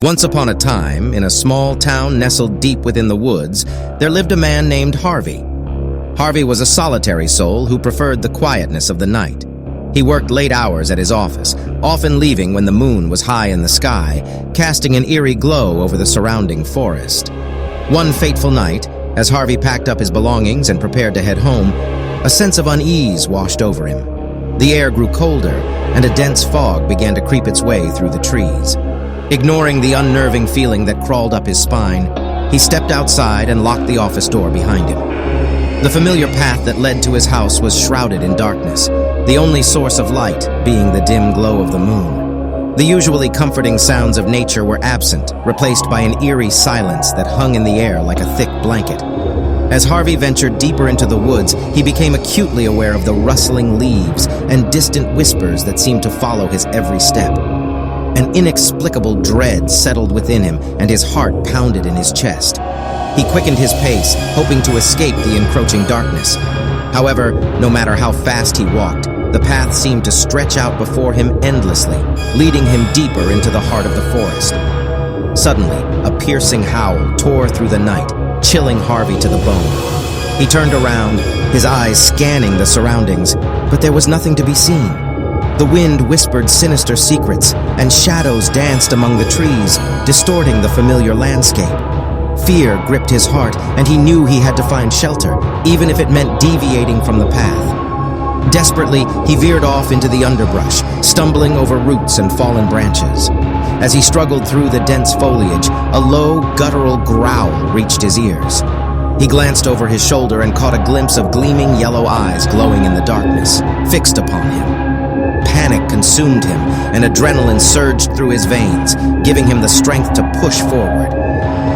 Once upon a time, in a small town nestled deep within the woods, there lived a man named Harvey. Harvey was a solitary soul who preferred the quietness of the night. He worked late hours at his office, often leaving when the moon was high in the sky, casting an eerie glow over the surrounding forest. One fateful night, as Harvey packed up his belongings and prepared to head home, a sense of unease washed over him. The air grew colder, and a dense fog began to creep its way through the trees. Ignoring the unnerving feeling that crawled up his spine, he stepped outside and locked the office door behind him. The familiar path that led to his house was shrouded in darkness, the only source of light being the dim glow of the moon. The usually comforting sounds of nature were absent, replaced by an eerie silence that hung in the air like a thick blanket. As Harvey ventured deeper into the woods, he became acutely aware of the rustling leaves and distant whispers that seemed to follow his every step. An inexplicable dread settled within him, and his heart pounded in his chest. He quickened his pace, hoping to escape the encroaching darkness. However, no matter how fast he walked, the path seemed to stretch out before him endlessly, leading him deeper into the heart of the forest. Suddenly, a piercing howl tore through the night, chilling Harvey to the bone. He turned around, his eyes scanning the surroundings, but there was nothing to be seen. The wind whispered sinister secrets, and shadows danced among the trees, distorting the familiar landscape. Fear gripped his heart, and he knew he had to find shelter, even if it meant deviating from the path. Desperately, he veered off into the underbrush, stumbling over roots and fallen branches. As he struggled through the dense foliage, a low, guttural growl reached his ears. He glanced over his shoulder and caught a glimpse of gleaming yellow eyes glowing in the darkness, fixed upon him. Panic consumed him, and adrenaline surged through his veins, giving him the strength to push forward.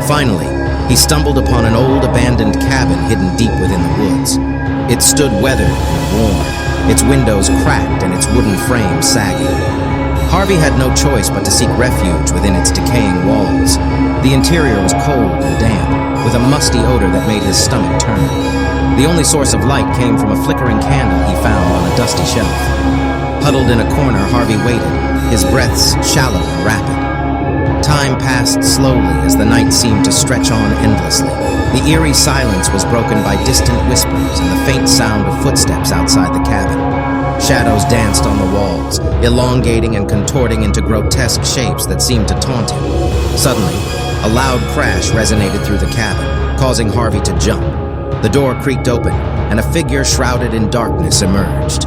Finally, he stumbled upon an old abandoned cabin hidden deep within the woods. It stood weathered and worn, its windows cracked and its wooden frame sagging. Harvey had no choice but to seek refuge within its decaying walls. The interior was cold and damp, with a musty odor that made his stomach turn. The only source of light came from a flickering candle he found on a dusty shelf. Huddled in a corner, Harvey waited, his breaths shallow and rapid. Time passed slowly as the night seemed to stretch on endlessly. The eerie silence was broken by distant whispers and the faint sound of footsteps outside the cabin. Shadows danced on the walls, elongating and contorting into grotesque shapes that seemed to taunt him. Suddenly, a loud crash resonated through the cabin, causing Harvey to jump. The door creaked open, and a figure shrouded in darkness emerged.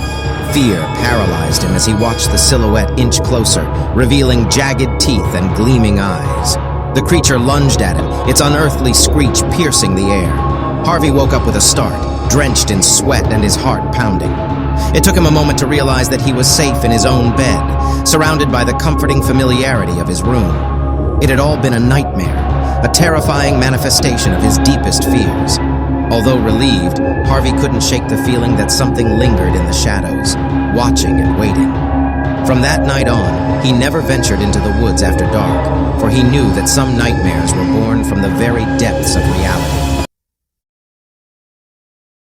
Fear paralyzed him as he watched the silhouette inch closer, revealing jagged teeth and gleaming eyes. The creature lunged at him, its unearthly screech piercing the air. Harvey woke up with a start, drenched in sweat and his heart pounding. It took him a moment to realize that he was safe in his own bed, surrounded by the comforting familiarity of his room. It had all been a nightmare, a terrifying manifestation of his deepest fears. Although relieved, Harvey couldn't shake the feeling that something lingered in the shadows, watching and waiting. From that night on, he never ventured into the woods after dark, for he knew that some nightmares were born from the very depths of reality.